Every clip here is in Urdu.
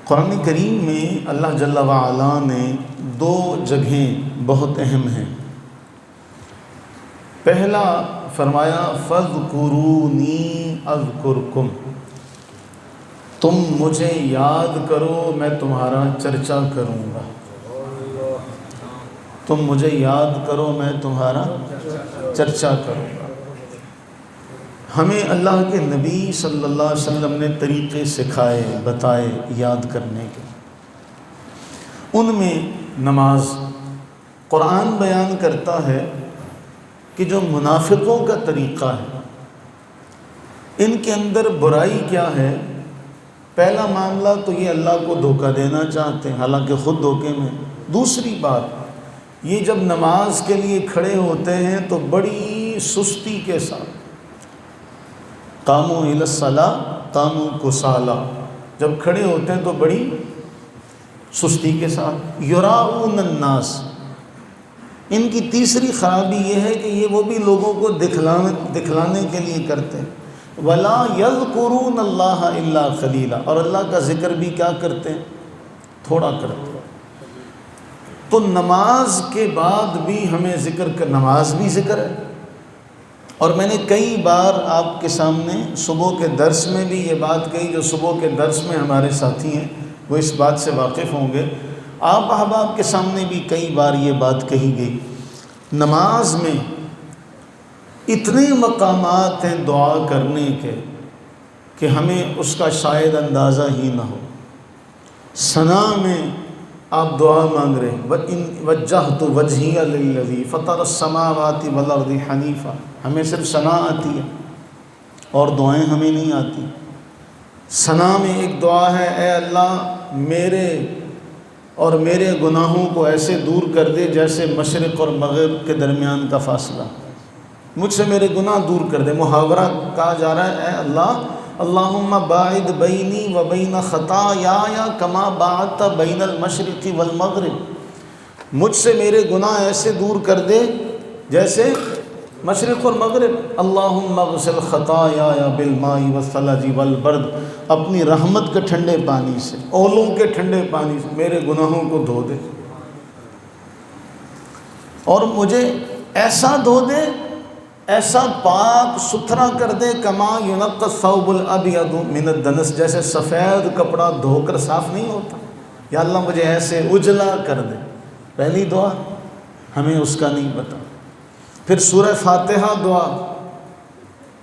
قرآن کریم میں اللہ جل وعلا نے دو جگہیں بہت اہم ہیں۔ پہلا فرمایا فَاذْكُرُونِي أَذْكُرْكُمْ، تم مجھے یاد کرو میں تمہارا چرچا کروں گا۔ تم مجھے یاد کرو میں تمہارا چرچا کروں گا۔ ہمیں اللہ کے نبی صلی اللہ علیہ وسلم نے طریقے سکھائے بتائے یاد کرنے کے، ان میں نماز۔ قرآن بیان کرتا ہے کہ جو منافقوں کا طریقہ ہے، ان کے اندر برائی کیا ہے؟ پہلا معاملہ تو یہ اللہ کو دھوکہ دینا چاہتے ہیں، حالانکہ خود دھوکے میں۔ دوسری بات یہ جب نماز کے لیے کھڑے ہوتے ہیں تو بڑی سستی کے ساتھ، قاموا الی الصلاۃ قاموا کسالی، جب کھڑے ہوتے ہیں تو بڑی سستی کے ساتھ۔ یراؤن الناس، ان کی تیسری خرابی یہ ہے کہ یہ وہ بھی لوگوں کو دکھلانے کے لیے کرتے ہیں۔ ولا یذکرون اللہ الا قلیلا، اور اللہ کا ذکر بھی کیا کرتے ہیں؟ تھوڑا کرتے ہیں۔ تو نماز کے بعد بھی ہمیں ذکر کر، نماز بھی ذکر ہے۔ اور میں نے کئی بار آپ کے سامنے صبح کے درس میں بھی یہ بات کہی، جو صبح کے درس میں ہمارے ساتھی ہیں وہ اس بات سے واقف ہوں گے، آپ احباب کے سامنے بھی کئی بار یہ بات کہی گئی۔ نماز میں اتنے مقامات ہیں دعا کرنے کے کہ ہمیں اس کا شاید اندازہ ہی نہ ہو۔ ثنا میں آپ دعا مانگ رہے ہیں، وَجَّهْتُ وَجْهِيَ لِلَّذِي فَطَرَ السَّمَاوَاتِ وَالْأَرْضِ حَنِيفًا، ہمیں صرف ثنا آتی ہے اور دعائیں ہمیں نہیں آتی۔ ثنا میں ایک دعا ہے، اے اللہ میرے اور میرے گناہوں کو ایسے دور کر دے جیسے مشرق اور مغرب کے درمیان کا فاصلہ، مجھ سے میرے گناہ دور کر دے۔ محاورہ کہا جا رہا ہے، اے اللہ اللہم باعد بینی و بین خطایای کما باعدت بین المشرق والمغرب، مجھ سے میرے گناہ ایسے دور کر دے جیسے مشرق اور مغرب۔ اللہم اغسل خطایای بالماء والثلج والبرد، اپنی رحمت کے ٹھنڈے پانی سے، اولوں کے ٹھنڈے پانی سے میرے گناہوں کو دھو دے، اور مجھے ایسا دھو دے، ایسا پاک ستھرا کر دے، کما ینقی الثوب الابیض من الدنس، جیسے سفید کپڑا دھو کر صاف نہیں ہوتا۔ یا اللہ مجھے ایسے اجلا کر دے۔ پہلی دعا ہمیں اس کا نہیں پتہ۔ پھر سورہ فاتحہ دعا،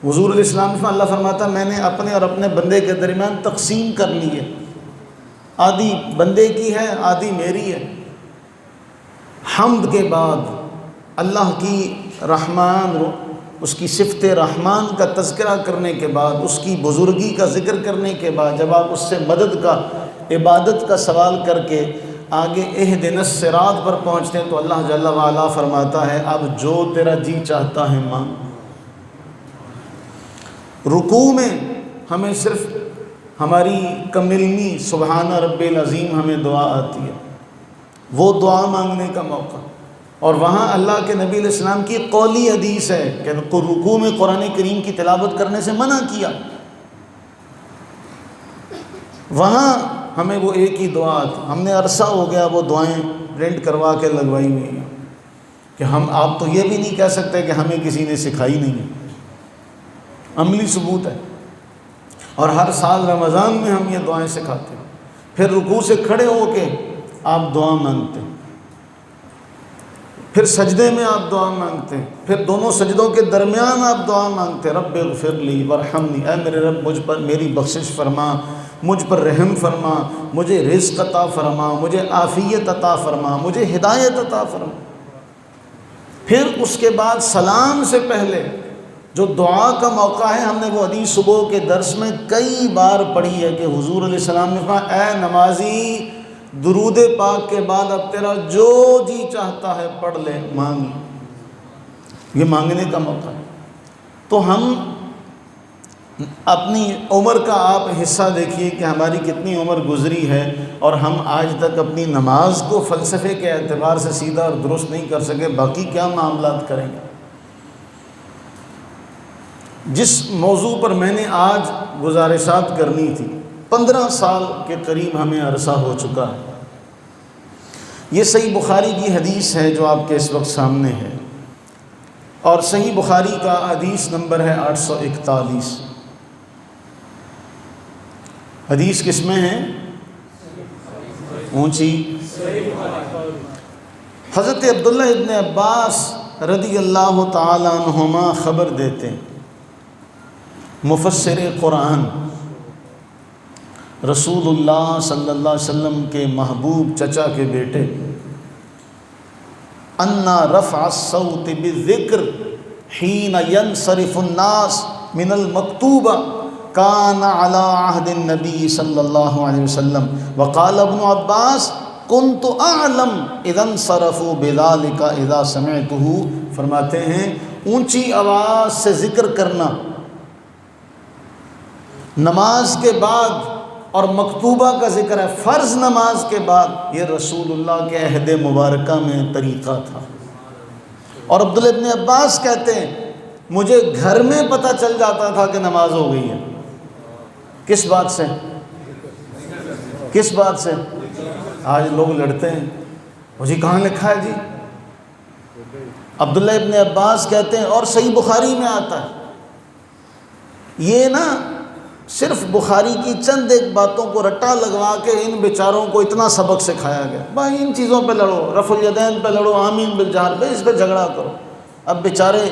حضور علیہ السلام میں اللہ فرماتا ہے میں نے اپنے اور اپنے بندے کے درمیان تقسیم کر لی ہے، آدھی بندے کی ہے آدھی میری ہے۔ حمد کے بعد اللہ کی رحمان، اس کی صفت رحمان کا تذکرہ کرنے کے بعد، اس کی بزرگی کا ذکر کرنے کے بعد، جب آپ اس سے مدد کا، عبادت کا سوال کر کے آگے اہدنا الصراط پر پہنچتے ہیں تو اللہ جل وعلا فرماتا ہے اب جو تیرا جی چاہتا ہے مانگ۔ رکوع میں ہمیں صرف ہماری کم علمی سبحان رب العظیم ہمیں دعا آتی ہے، وہ دعا مانگنے کا موقع۔ اور وہاں اللہ کے نبی علیہ السلام کی قولی حدیث ہے کہ رکوع میں قرآن کریم کی تلاوت کرنے سے منع کیا، وہاں ہمیں وہ ایک ہی دعا آتی۔ ہم نے عرصہ ہو گیا وہ دعائیں پرنٹ کروا کے لگوائی ہوئی ہیں کہ آپ تو یہ بھی نہیں کہہ سکتے کہ ہمیں کسی نے سکھائی نہیں ہے، عملی ثبوت ہے۔ اور ہر سال رمضان میں ہم یہ دعائیں سکھاتے ہیں۔ پھر رکوع سے کھڑے ہو کے آپ دعا مانگتے ہیں، پھر سجدے میں آپ دعا مانگتے ہیں، پھر دونوں سجدوں کے درمیان آپ دعا مانگتے ہیں، رب اغفر لی وارحمنی، اے میرے رب مجھ پر میری بخشش فرما، مجھ پر رحم فرما، مجھے رزق عطا فرما، مجھے عافیت عطا فرما، مجھے ہدایت عطا فرما۔ پھر اس کے بعد سلام سے پہلے جو دعا کا موقع ہے، ہم نے وہ حدیث صبح کے درس میں کئی بار پڑھی ہے کہ حضور علیہ السلام نے فرمایا اے نمازی درود پاک کے بعد اب تیرا جو جی چاہتا ہے پڑھ لے، مانگ، یہ مانگنے کا موقع ہے۔ تو ہم اپنی عمر کا آپ حصہ دیکھیے کہ ہماری کتنی عمر گزری ہے اور ہم آج تک اپنی نماز کو فلسفے کے اعتبار سے سیدھا اور درست نہیں کر سکے، باقی کیا معاملات کریں گے۔ جس موضوع پر میں نے آج گزارشات کرنی تھی 15 سال کے قریب ہمیں عرصہ ہو چکا ہے۔ یہ صحیح بخاری کی حدیث ہے جو آپ کے اس وقت سامنے ہے، اور صحیح بخاری کا حدیث نمبر ہے 841۔ حدیث کس میں ہے؟ اونچی۔ حضرت عبداللہ ابن عباس رضی اللہ تعالی عنہما خبر دیتے ہیں، مفسر قرآن، رسول اللہ صلی اللہ علیہ وسلم کے محبوب چچا کے بیٹے، ان رفع الصوت بالذکر حین ینصرف الناس من المکتوبہ کان علی عہد النبی صلی اللہ علیہ وسلم، وقال ابن عباس کنت اعلم اذا انصرفوا بذلك اذا سمعته۔ فرماتے ہیں اونچی آواز سے ذکر کرنا نماز کے بعد، اور مکتوبہ کا ذکر ہے فرض نماز کے بعد، یہ رسول اللہ کے عہد مبارکہ میں طریقہ تھا۔ اور عبداللہ ابن عباس کہتے ہیں مجھے گھر میں پتہ چل جاتا تھا کہ نماز ہو گئی ہے۔ کس بات سے؟ کس بات سے؟ آج لوگ لڑتے ہیں، وہ جی کہاں لکھا ہے جی؟ عبداللہ ابن عباس کہتے ہیں، اور صحیح بخاری میں آتا ہے، یہ نا صرف بخاری کی چند ایک باتوں کو رٹا لگوا کے ان بیچاروں کو اتنا سبق سکھایا گیا، بھائی ان چیزوں پہ لڑو، رفع الیدین پہ لڑو، آمین بالجہر پہ، اس پہ جھگڑا کرو۔ اب بیچارے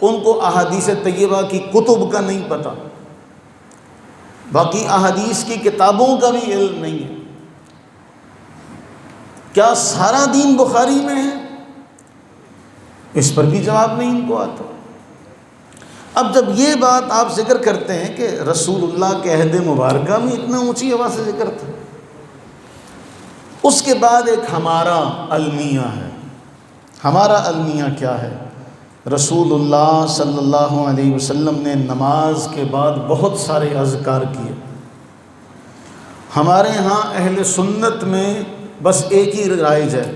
ان کو احادیث طیبہ کی کتب کا نہیں پتہ، باقی احادیث کی کتابوں کا بھی علم نہیں ہے۔ کیا سارا دین بخاری میں ہے؟ اس پر بھی جواب نہیں ان کو آتا۔ اب جب یہ بات آپ ذکر کرتے ہیں کہ رسول اللہ کے عہد مبارکہ میں اتنا اونچی آواز سے ذکر تھا، اس کے بعد ایک ہمارا المیہ ہے۔ ہمارا المیہ کیا ہے؟ رسول اللہ صلی اللہ علیہ وسلم نے نماز کے بعد بہت سارے اذکار کیے۔ ہمارے ہاں اہل سنت میں بس ایک ہی رائج ہے،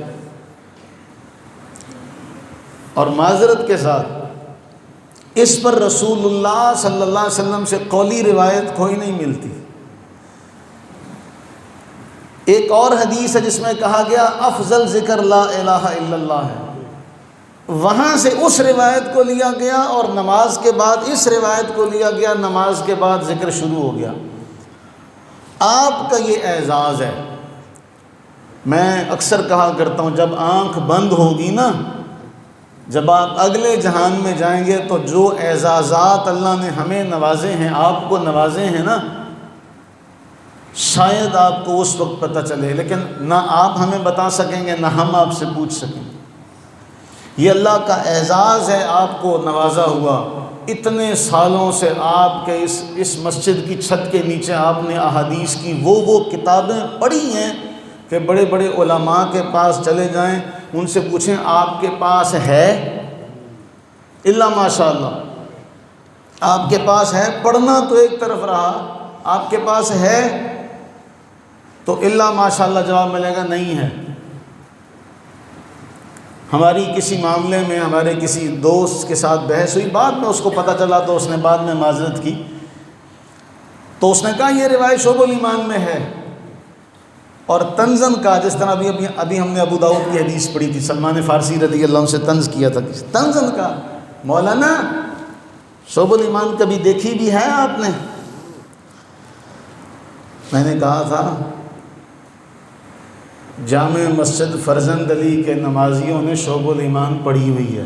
اور معذرت کے ساتھ اس پر رسول اللہ صلی اللہ علیہ وسلم سے قولی روایت کوئی نہیں ملتی۔ ایک اور حدیث ہے جس میں کہا گیا افضل ذکر لا الہ الا اللہ ہے، وہاں سے اس روایت کو لیا گیا، اور نماز کے بعد اس روایت کو لیا گیا، نماز کے بعد ذکر شروع ہو گیا۔ آپ کا یہ اعزاز ہے۔ میں اکثر کہا کرتا ہوں جب آنکھ بند ہوگی نا، جب آپ اگلے جہان میں جائیں گے تو جو اعزازات اللہ نے ہمیں نوازے ہیں، آپ کو نوازے ہیں نا، شاید آپ کو اس وقت پتہ چلے، لیکن نہ آپ ہمیں بتا سکیں گے نہ ہم آپ سے پوچھ سکیں گے۔ یہ اللہ کا اعزاز ہے، آپ کو نوازا ہوا۔ اتنے سالوں سے آپ کے اس مسجد کی چھت کے نیچے آپ نے احادیث کی وہ کتابیں پڑھی ہیں کہ بڑے بڑے علماء کے پاس چلے جائیں، ان سے پوچھیں آپ کے پاس ہے؟ الا ماشاء اللہ آپ کے پاس ہے۔ پڑھنا تو ایک طرف رہا، آپ کے پاس ہے تو الا ماشاء اللہ جواب ملے گا نہیں ہے۔ ہماری کسی معاملے میں ہمارے کسی دوست کے ساتھ بحث ہوئی، بعد میں اس کو پتہ چلا تو اس نے بعد میں معذرت کی، تو اس نے کہا یہ روایت شعب الایمان میں ہے، اور طنزاً کہا، جس طرح ابھی ہم نے ابو داؤد کی حدیث پڑھی تھی، سلمان فارسی رضی اللہ عنہ سے طنز کیا تھا، طنزاً کہا مولانا شعب الایمان کبھی دیکھی بھی ہے آپ نے؟ میں نے کہا تھا جامع مسجد فرزند علی کے نمازیوں نے شعب الایمان پڑھی ہوئی ہے،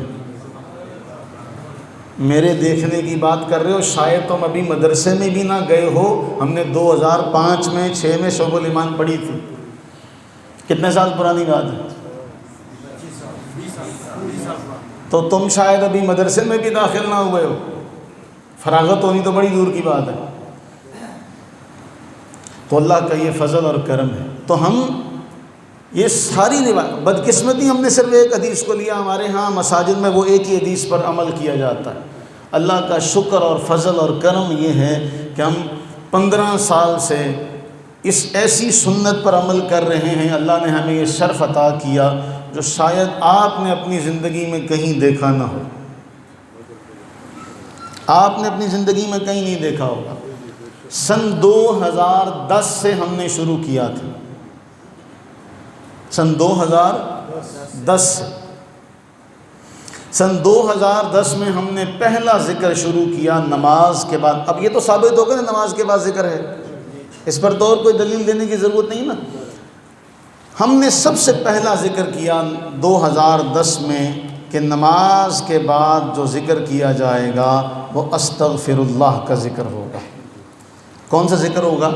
میرے دیکھنے کی بات کر رہے ہو، شاید تم ابھی مدرسے میں بھی نہ گئے ہو، ہم نے 2005 میں 6 میں شعب الایمان پڑھی تھی۔ کتنے سال پرانی بات ہے؟ تو تم شاید ابھی مدرسے میں بھی داخل نہ ہوئے ہو، فراغت ہونی تو بڑی دور کی بات ہے۔ تو اللہ کا یہ فضل اور کرم ہے۔ تو ہم یہ ساری روایت، بدقسمتی ہم نے صرف ایک حدیث کو لیا، ہمارے ہاں مساجد میں وہ ایک ہی حدیث پر عمل کیا جاتا ہے۔ اللہ کا شکر اور فضل اور کرم یہ ہے کہ ہم 15 سال سے اس ایسی سنت پر عمل کر رہے ہیں۔ اللہ نے ہمیں یہ شرف عطا کیا جو شاید آپ نے اپنی زندگی میں کہیں دیکھا نہ ہو، آپ نے اپنی زندگی میں کہیں نہیں دیکھا ہوگا۔ سن 2010 سے ہم نے شروع کیا تھا، سن 2010 سے، سن 2010 میں ہم نے پہلا ذکر شروع کیا نماز کے بعد۔ اب یہ تو ثابت ہوگا نا نماز کے بعد ذکر ہے، اس پر تو اور کوئی دلیل دینے کی ضرورت نہیں نا۔ ہم نے سب سے پہلا ذکر کیا 2010 میں کہ نماز کے بعد جو ذکر کیا جائے گا وہ استغفر اللہ کا ذکر ہوگا۔ کون سا ذکر ہوگا؟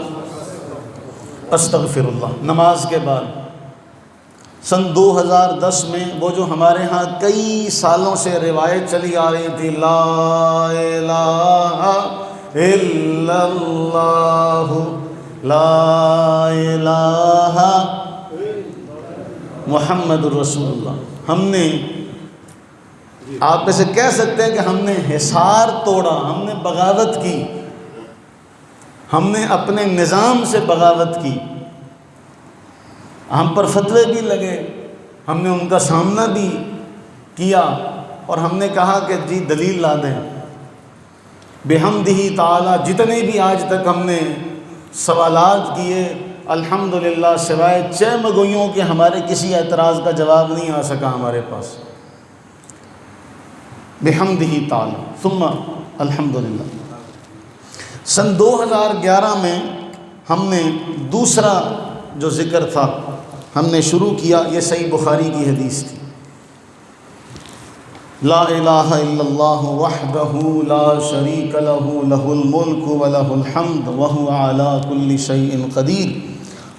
استغفر اللہ، نماز کے بعد۔ سن 2010 میں وہ جو ہمارے ہاں کئی سالوں سے روایت چلی آ رہی تھی، لا الہ الا اللہ، لا الہ محمد الرسول اللہ، ہم نے، آپ اسے کہہ سکتے ہیں کہ ہم نے حصار توڑا، ہم نے بغاوت کی، ہم نے اپنے نظام سے بغاوت کی، ہم پر فتوے بھی لگے، ہم نے ان کا سامنا بھی کیا، اور ہم نے کہا کہ جی دلیل لا دیں۔ بحمدہ تعالی جتنے بھی آج تک ہم نے سوالات کیے، الحمدللہ سوائے چہمگوئیوں کے ہمارے کسی اعتراض کا جواب نہیں آ سکا ہمارے پاس۔ بحمدہ تعالی ثم الحمدللہ۔ سن 2011 میں ہم نے دوسرا جو ذکر تھا ہم نے شروع کیا، یہ صحیح بخاری کی حدیث تھی، لا الہ الا اللہ وحدہ لا شریک لہ لہ الملک ولہ الحمد وہو علی کل شیء قدیر،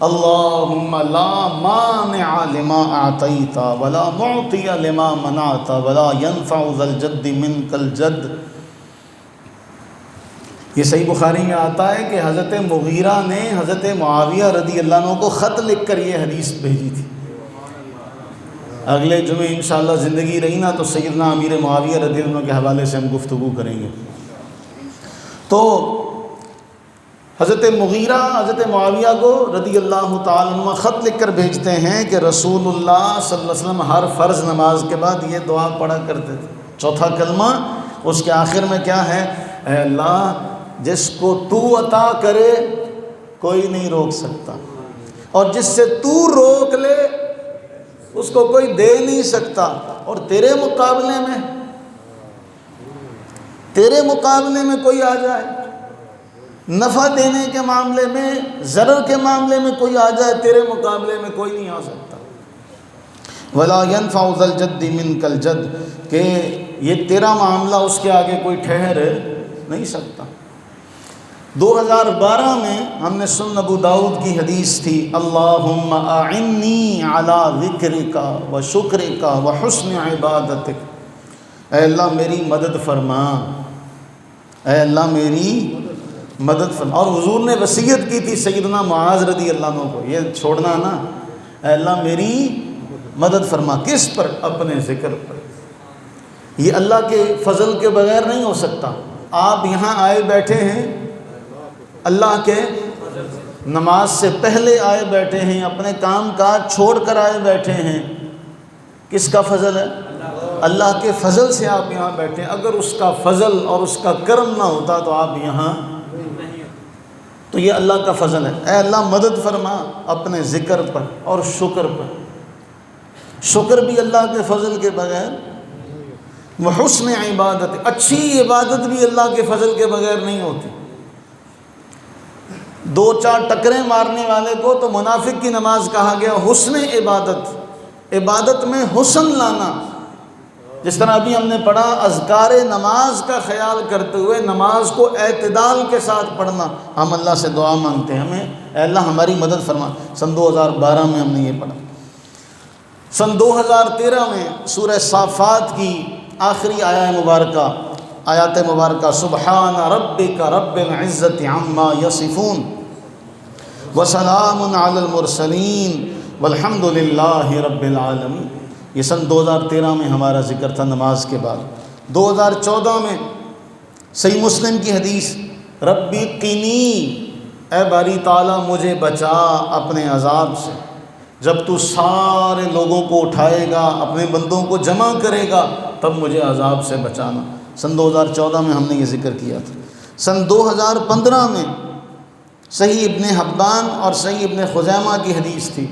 اللہم لا مانع لما اعطیت ولا معطی لما منعت ولا ينفع ذا الجد منک الجد۔ یہ صحیح بخاری میں آتا ہے کہ حضرت مغیرہ نے حضرت معاویہ رضی اللہ عنہ کو خط لکھ کر یہ حدیث بھیجی تھی۔ اگلے جمعے انشاءاللہ زندگی رہی نا تو سیدنا امیر معاویہ رضی اللہ عنہ کے حوالے سے ہم گفتگو کریں گے۔ تو حضرت مغیرہ حضرت معاویہ کو رضی اللہ تعالیٰ عنہ خط لکھ کر بھیجتے ہیں کہ رسول اللہ صلی اللہ علیہ وسلم ہر فرض نماز کے بعد یہ دعا پڑھا کرتے تھے، چوتھا کلمہ اس کے آخر میں کیا ہے؟ اے اللہ جس کو تو عطا کرے کوئی نہیں روک سکتا، اور جس سے تو روک لے اس کو کوئی دے نہیں سکتا، اور تیرے مقابلے میں کوئی آ جائے، نفع دینے کے معاملے میں، ضرر کے معاملے میں کوئی آ جائے، تیرے مقابلے میں کوئی نہیں آ سکتا۔ ولا ينفع ذا الجد منک الجد، کہ یہ تیرا معاملہ اس کے آگے کوئی ٹھہر نہیں سکتا۔ 2012 میں ہم نے سنن ابو داؤد کی حدیث تھی، اللہم اعنی علی ذکرک و شکرک و حسن عبادتک، اے اللہ میری مدد فرما، اے اللہ میری مدد فرما۔ اور حضور نے وصیت کی تھی سیدنا معاذ رضی اللہ عنہ کو، یہ چھوڑنا نا، اے اللہ میری مدد فرما، کس پر؟ اپنے ذکر پر۔ یہ اللہ کے فضل کے بغیر نہیں ہو سکتا۔ آپ یہاں آئے بیٹھے ہیں، اللہ کے نماز سے پہلے آئے بیٹھے ہیں، اپنے کام کاج چھوڑ کر آئے بیٹھے ہیں، کس کا فضل ہے؟ اللہ کے فضل سے آپ یہاں بیٹھے ہیں۔ اگر اس کا فضل اور اس کا کرم نہ ہوتا تو آپ یہاں، تو یہ اللہ کا فضل ہے۔ اے اللہ مدد فرما اپنے ذکر پر اور شکر پر، شکر بھی اللہ کے فضل کے بغیر، وحسن عبادت، اچھی عبادت بھی اللہ کے فضل کے بغیر نہیں ہوتی۔ دو چار ٹکریں مارنے والے کو تو منافق کی نماز کہا گیا، حسن عبادت، عبادت میں حسن لانا۔ جس طرح ابھی ہم نے پڑھا، اذکار نماز کا خیال کرتے ہوئے نماز کو اعتدال کے ساتھ پڑھنا۔ ہم اللہ سے دعا مانگتے ہیں، ہمیں اے اللہ ہماری مدد فرما۔ سن 2012 میں ہم نے یہ پڑھا۔ سن 2013 میں سورہ صافات کی آخری آیات مبارکہ، سبحان ربک رب العزت عما یصفون وسلام علی المرسلین والحمد للہ رب العالمین، یہ سن 2013 میں ہمارا ذکر تھا نماز کے بعد۔ 2014 میں صحیح مسلم کی حدیث، ربی قنی، اے باری تعالیٰ مجھے بچا اپنے عذاب سے، جب تو سارے لوگوں کو اٹھائے گا، اپنے بندوں کو جمع کرے گا، تب مجھے عذاب سے بچانا۔ سن 2014 میں ہم نے یہ ذکر کیا تھا۔ سن 2015 میں صحیح ابن حبان اور صحیح ابن خزیمہ کی حدیث تھی،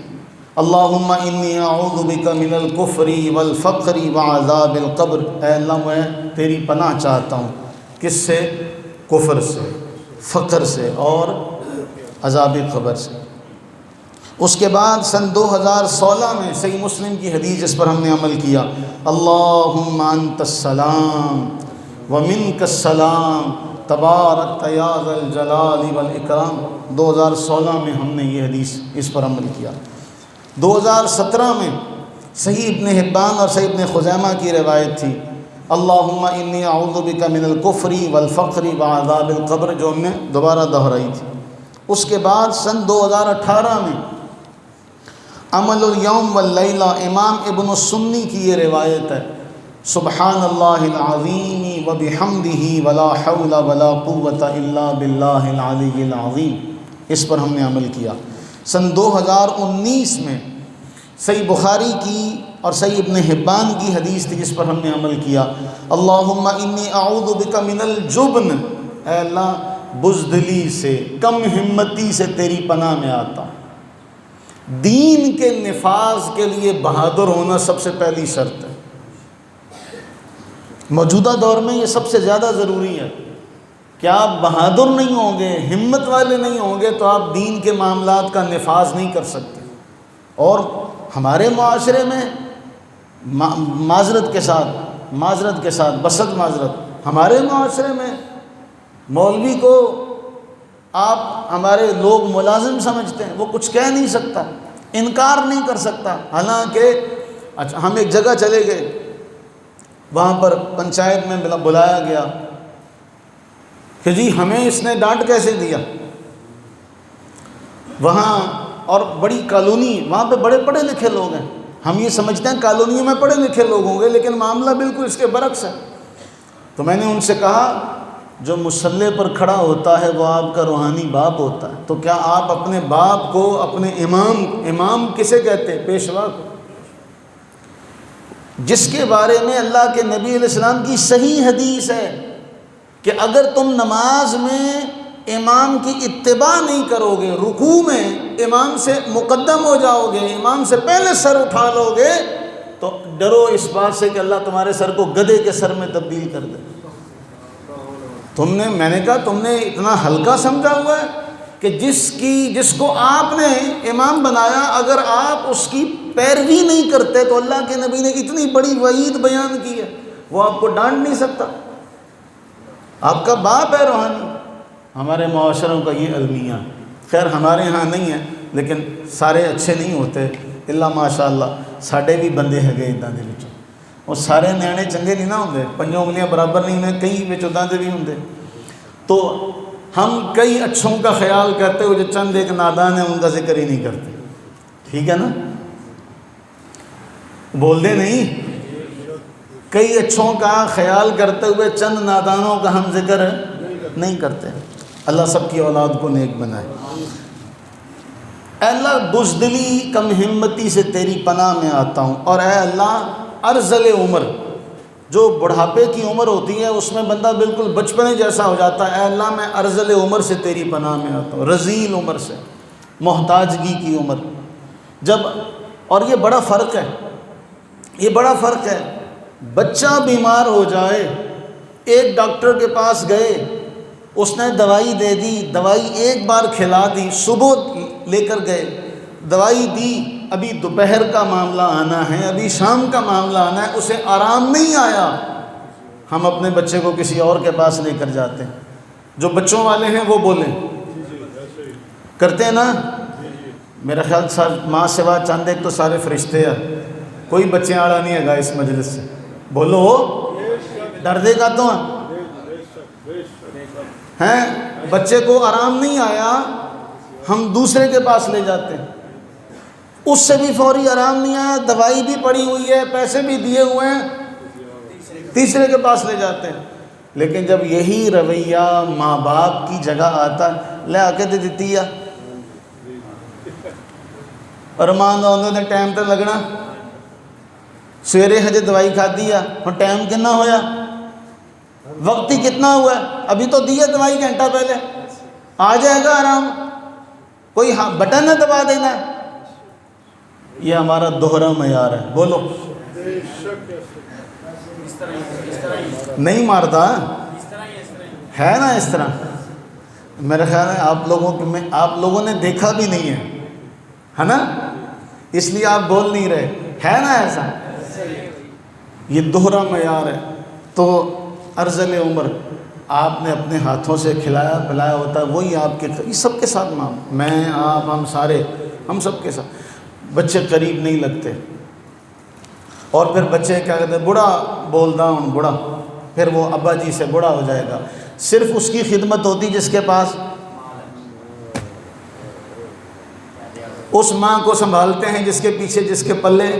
اللہم انی اعوذ بک من الکفر والفقر وعذاب القبر، اے اللہ میں تیری پناہ چاہتا ہوں، کس سے؟ کفر سے، فقر سے اور عذاب قبر سے۔ اس کے بعد سن 2016 میں صحیح مسلم کی حدیث جس پر ہم نے عمل کیا، اللہم انت السلام ومنک السلام تبارک یا ذا الجلال والاکرام، 2016 میں ہم نے یہ حدیث اس پر عمل کیا۔ 2017 میں صحیح ابن حبان اور صحیح ابن خزیمہ کی روایت تھی، اللہم انی اعوذ بک من الکفر والفقر وعذاب القبر، جو ہم نے دوبارہ دہرائی تھی۔ اس کے بعد سن 2018 میں عمل الیوم واللیلہ، امام ابن السنی کی یہ روایت ہے، سبحان اللہ العظیم وبحمدہ ولا حول ولا قوة الا باللہ العلی العظیم، اس پر ہم نے عمل کیا۔ سن 2019 میں صحیح بخاری کی اور صحیح ابن حبان کی حدیث تھی جس پر ہم نے عمل کیا، اللہم انی اعوذ بک من الجبن، اے اللہ بزدلی سے، کم ہمتی سے تیری پناہ میں آتا ہوں۔ دین کے نفاذ کے لیے بہادر ہونا سب سے پہلی شرط ہے، موجودہ دور میں یہ سب سے زیادہ ضروری ہے کہ آپ بہادر نہیں ہوں گے، ہمت والے نہیں ہوں گے تو آپ دین کے معاملات کا نفاذ نہیں کر سکتے۔ اور ہمارے معاشرے میں معذرت کے ساتھ بسط معذرت، ہمارے معاشرے میں مولوی کو آپ ہمارے لوگ ملازم سمجھتے ہیں، وہ کچھ کہہ نہیں سکتا، انکار نہیں کر سکتا، حالانکہ ہم ایک جگہ چلے گئے، وہاں پر پنچایت میں بلایا گیا کہ جی ہمیں اس نے ڈانٹ کیسے دیا، وہاں اور بڑی کالونی، وہاں پہ بڑے پڑھے لکھے لوگ ہیں، ہم یہ سمجھتے ہیں کالونیوں میں پڑھے لکھے لوگ ہوں گے، لیکن معاملہ بالکل اس کے برعکس ہے۔ تو میں نے ان سے کہا جو مصلی پر کھڑا ہوتا ہے وہ آپ کا روحانی باپ ہوتا ہے، تو کیا آپ اپنے باپ کو، اپنے امام کسے کہتے ہیں؟ پیشوا کو، جس کے بارے میں اللہ کے نبی علیہ السلام کی صحیح حدیث ہے کہ اگر تم نماز میں امام کی اتباع نہیں کرو گے، رکوع میں امام سے مقدم ہو جاؤ گے، امام سے پہلے سر اٹھا لو گے، تو ڈرو اس بات سے کہ اللہ تمہارے سر کو گدھے کے سر میں تبدیل کر دے۔ میں نے کہا تم نے اتنا ہلکا سمجھا ہوا ہے کہ جس کو آپ نے امام بنایا، اگر آپ اس کی پیروی نہیں کرتے تو اللہ کے نبی نے اتنی بڑی وعید بیان کی ہے، وہ آپ کو ڈانٹ نہیں سکتا، آپ کا باپ ہے روحانی۔ ہمارے معاشروں کا یہ المیہ، خیر ہمارے ہاں نہیں ہے لیکن سارے اچھے نہیں ہوتے، اللہ ماشاء اللہ ساڈے بھی بندے ہے گئے اِداں دے وچ، وہ سارے نیانے چنگے نہیں نہ ہوندے، پنجوں انگلیاں برابر نہیں ہوندے، کئی وچ اُداں دے بھی ہوندے۔ تو ہم کئی اچھوں کا خیال کرتے ہوئے جو چند ایک نادان ہیں ان کا ذکر ہی نہیں کرتے، ٹھیک ہے نا؟ بول دے نہیں، کئی اچھوں کا خیال کرتے ہوئے چند نادانوں کا ہم ذکر نہیں کرتے۔ اللہ سب کی اولاد کو نیک بنائے۔ اے اللہ بزدلی، کم ہمتی سے تیری پناہ میں آتا ہوں، اور اے اللہ ارذل عمر، جو بڑھاپے کی عمر ہوتی ہے اس میں بندہ بالکل بچپنے جیسا ہو جاتا ہے، اے اللہ میں ارذل عمر سے تیری پناہ میں آتا ہوں، رذیل عمر سے، محتاجگی کی عمر۔ اور یہ بڑا فرق ہے، بچہ بیمار ہو جائے، ایک ڈاکٹر کے پاس گئے، اس نے دوائی دے دی، دوائی ایک بار کھلا دی، صبح لے کر گئے، دوائی دی، ابھی دوپہر کا معاملہ آنا ہے، ابھی شام کا معاملہ آنا ہے، اسے آرام نہیں آیا، ہم اپنے بچے کو کسی اور کے پاس لے کر جاتے ہیں۔ جو بچوں والے ہیں وہ بولیں، کرتے ہیں نا؟ میرا خیال ماں سوا چند ایک تو سارے فرشتے ہیں، کوئی بچے آڑا نہیں ہے گا اس مجلس سے، بولو ڈر دے گا تو ہیں، بچے کو آرام نہیں آیا ہم دوسرے کے پاس لے جاتے ہیں، اس سے بھی فوری آرام نہیں آیا، دوائی بھی پڑی ہوئی ہے، پیسے بھی دیے ہوئے ہیں، تیسرے کے پاس لے جاتے ہیں۔ لیکن جب یہی رویہ ماں باپ کی جگہ آتا لے آ کے دے دیتی ہے، ارمان آدھے ٹائم تے لگنا، سویرے ہجے دوائی کھادی ہے، اور ٹائم کتنا ہویا، وقت ہی کتنا ہوا ہے، ابھی تو دی ہے دوائی گھنٹہ پہلے، آ جائے گا آرام، کوئی بٹن نہ دبا دینا ہے۔ یہ ہمارا دوہرا معیار ہے، بولو نہیں مارتا ہے نا اس طرح؟ میرے خیال ہے آپ لوگوں نے دیکھا بھی نہیں ہے نا، اس لیے آپ بول نہیں رہے، ہے نا ایسا؟ یہ دوہرا معیار ہے۔ تو ارذل عمر آپ نے اپنے ہاتھوں سے کھلایا پلایا ہوتا ہے، وہی آپ کے سب کے ساتھ میں آپ ہم سارے ہم سب کے ساتھ۔ بچے قریب نہیں لگتے، اور پھر بچے کیا کہتے ہیں، بوڑھا بولدا ہوں بوڑھا، پھر وہ ابا جی سے بوڑھا ہو جائے گا۔ صرف اس کی خدمت ہوتی جس کے پاس، اس ماں کو سنبھالتے ہیں جس کے پیچھے جس کے پلے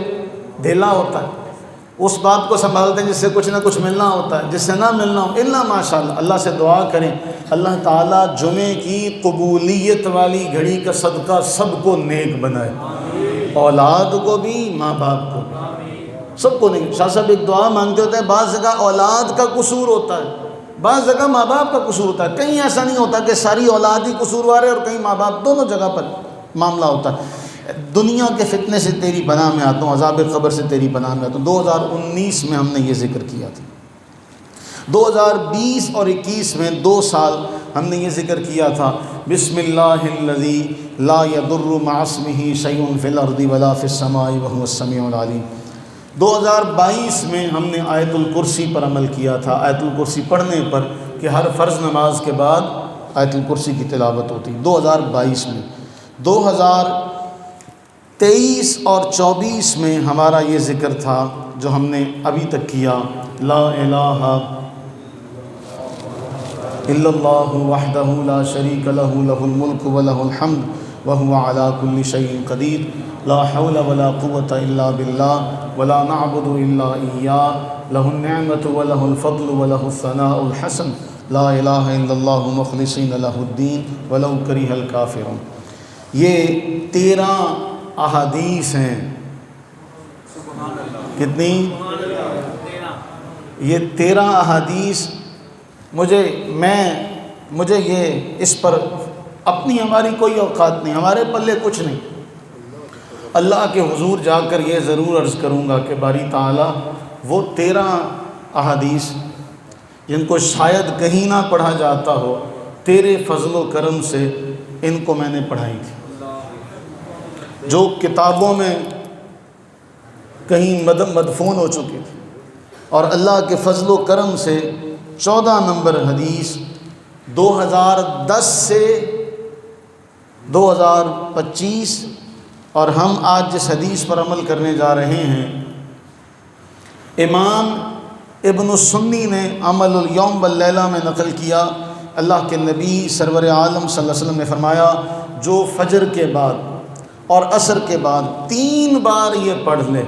دھیلا ہوتا ہے، اس باپ کو سنبھالتے ہیں جس سے کچھ نہ کچھ ملنا ہوتا ہے، جس سے نہ ملنا ہو الا ماشاءاللہ۔ اللہ سے دعا کریں اللہ تعالیٰ جمعے کی قبولیت والی گھڑی کا صدقہ سب کو نیک بنائے، اولاد کو بھی ماں باپ کو بھی، سب کو نیک۔ شاہ صاحب ایک دعا مانگتے ہوتے ہیں، بعض جگہ اولاد کا قصور ہوتا ہے، بعض جگہ ماں باپ کا قصور ہوتا ہے، کہیں ایسا نہیں ہوتا کہ ساری اولاد ہی قصوروار ہے اور کہیں ماں باپ، دونوں جگہ پر معاملہ ہوتا ہے۔ دنیا کے فتنے سے تیری پناہ میں آتا ہوں، عذاب قبر سے تیری پناہ میں آتا ہوں۔ 2019 میں ہم نے یہ ذکر کیا تھا، 2020 اور 21 میں 2 سال ہم نے یہ ذکر کیا تھا، بسم اللہ الذی لا یضر مع اسمہ شیء فی الارض ولا فی السماء وہو السمیع العلیم۔ 2022 میں ہم نے آیت الکرسی پر عمل کیا تھا، آیت الکرسی پڑھنے پر، کہ ہر فرض نماز کے بعد آیت الکرسی کی تلاوت ہوتی۔ 2022 میں 2023 اور 24 میں ہمارا یہ ذکر تھا جو ہم نے ابھی تک کیا، لا الہ الا اللہ وحدہ لا شریک لہ لہ الملک ولہ الحمد وہو علی کل شیء قدیر، لا حول ولا قوة الا باللہ ولا نعبد الا ایاہ، لہ النعمۃ ولہ الفضل ولہ الثناء الحسن، لا الہ الا اللہ مخلصین لہ الدین ولو کرہ الکافرون۔ یہ 13 احادیث ہیں، کتنی؟ یہ 13 احادیث مجھے یہ اس پر اپنی ہماری کوئی اوقات نہیں، ہمارے پلے کچھ نہیں۔ اللہ کے حضور جا کر یہ ضرور عرض کروں گا کہ باری تعالیٰ وہ 13 احادیث جن کو شاید کہیں نہ پڑھا جاتا ہو، تیرے فضل و کرم سے ان کو میں نے پڑھائی تھی، جو کتابوں میں کہیں مدفون ہو چکی تھی، اور اللہ کے فضل و کرم سے 14 نمبر حدیث 2010 سے 2025، اور ہم آج جس حدیث پر عمل کرنے جا رہے ہیں، امام ابن السنی نے عمل الیوم واللیلہ میں نقل کیا، اللہ کے نبی سرور عالم صلی اللہ علیہ وسلم نے فرمایا، جو فجر کے بعد اور عصر کے بعد 3 بار یہ پڑھ لے،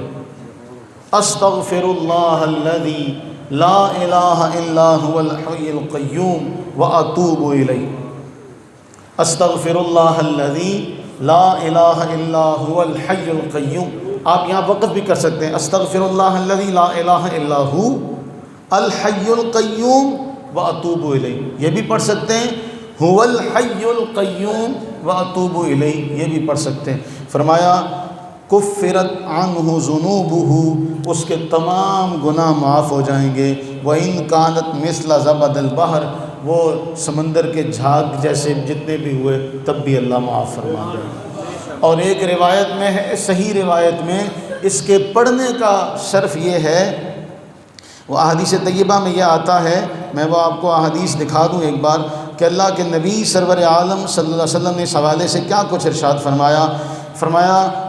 استغفر اللہ الذی لا الہ الا هو الحی القیوم واتوب الیہ، استغفر اللہ الذی لا الہ الا هو الحی القیوم۔ آپ یہاں وقف بھی کر سکتے ہیں، استغفر اللہ الذی لا الہ الا هو الحی القیوم واتوب الیہ، یہ بھی پڑھ سکتے ہیں، هو الحی القیوم واتوب الیہ، یہ بھی پڑھ سکتے ہیں۔ فرمایا کفرت عنہ ذنوبہ، اس کے تمام گناہ معاف ہو جائیں گے، وَإِن كَانَتْ مِثْلَ زَبَدِ الْبَحْرِ، وہ سمندر کے جھاگ جیسے جتنے بھی ہوئے تب بھی اللہ معاف فرما دے۔ اور ایک روایت میں ہے، صحیح روایت میں اس کے پڑھنے کا شرف یہ ہے، وہ احادیث طیبہ میں یہ آتا ہے، میں وہ آپ کو احادیث دکھا دوں ایک بار، کہ اللہ کے نبی سرور عالم صلی اللہ علیہ وسلم نے اس حوالے سے کیا کچھ ارشاد فرمایا۔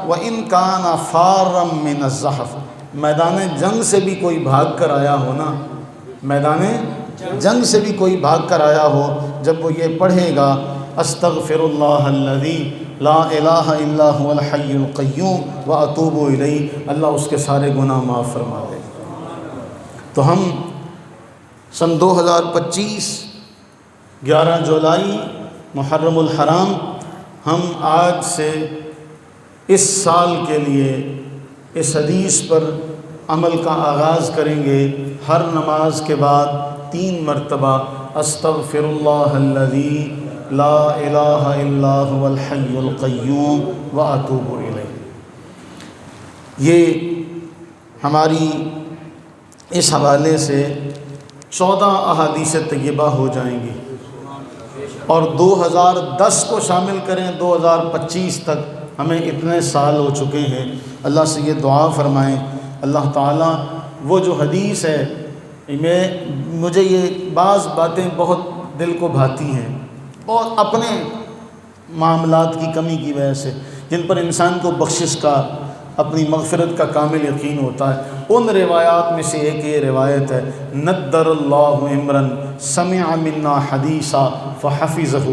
وَإِن كَانَ فَارًا مِّنَ الزَّحْفِ، میدان جنگ سے بھی کوئی بھاگ کر آیا ہو نا، میدان جنگ سے بھی کوئی بھاگ کر آیا ہو، جب وہ یہ پڑھے گا، استغفر اللہ الذی لا الہ الا هو الحی القیوم واتوب الیہ، اللہ اس کے سارے گناہ معاف فرما دے۔ تو ہم سن 2025 11 جولائی محرم الحرام، ہم آج سے اس سال کے لیے اس حدیث پر عمل کا آغاز کریں گے، ہر نماز کے بعد 3 مرتبہ استغفر اللہ الذی لا الہ الا هو الحی القیوم واتوب الیہ۔ یہ ہماری اس حوالے سے 14 احادیث طیبہ ہو جائیں گی، اور 2010 کو شامل کریں 2025 تک ہمیں اتنے سال ہو چکے ہیں۔ اللہ سے یہ دعا فرمائیں اللہ تعالیٰ وہ جو حدیث ہے، مجھے یہ بعض باتیں بہت دل کو بھاتی ہیں، بہت اپنے معاملات کی کمی کی وجہ سے، جن پر انسان کو بخشش کا، اپنی مغفرت کا کامل یقین ہوتا ہے۔ ان روایات میں سے ایک یہ روایت ہے، نَدَّرَ اللّٰهُ عِمْرًا سَمِعَ مِنَّا حَدِيثًا فَحَفِظَهُ،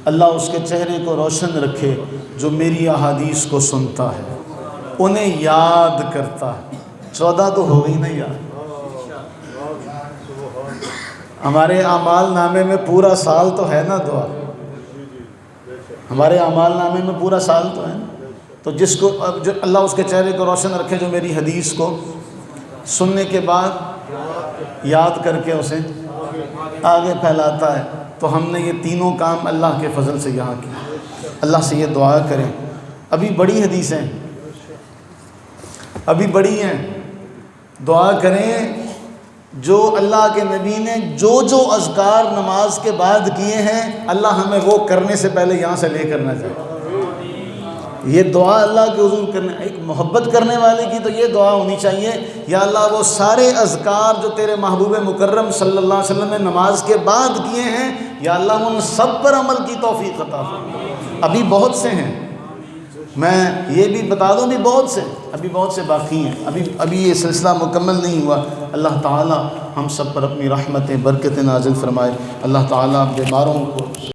اللہ اس کے چہرے کو روشن رکھے جو میری احادیث کو سنتا ہے، انہیں یاد کرتا ہے۔ 14 تو ہو گئی نا یاد۔ ہمارے اعمال نامے میں پورا سال تو ہے نا دعا، ہمارے اعمال نامے میں پورا سال تو ہے نا۔ تو جس کو جو اللہ اس کے چہرے کو روشن رکھے جو میری حدیث کو سننے کے بعد یاد کر کے اسے آگے پھیلاتا ہے، تو ہم نے یہ تینوں کام اللہ کے فضل سے یہاں کیا۔ اللہ سے یہ دعا کریں، ابھی بڑی حدیثیں، ابھی بڑی ہیں، دعا کریں جو اللہ کے نبی نے جو اذکار نماز کے بعد کیے ہیں، اللہ ہمیں وہ کرنے سے پہلے یہاں سے لے کرنا چاہیے۔ یہ دعا اللہ کے حضور کرنے، ایک محبت کرنے والے کی تو یہ دعا ہونی چاہیے، یا اللہ وہ سارے اذکار جو تیرے محبوب مکرم صلی اللہ علیہ وسلم نے نماز کے بعد کیے ہیں، یا اللہ ان سب پر عمل کی توفیق عطا فرما۔ ابھی بہت سے ہیں، میں یہ بھی بتا دوں، ابھی بہت سے باقی ہیں، ابھی یہ سلسلہ مکمل نہیں ہوا۔ اللہ تعالی ہم سب پر اپنی رحمتیں برکتیں نازل فرمائے۔ اللہ تعالی بیماروں کو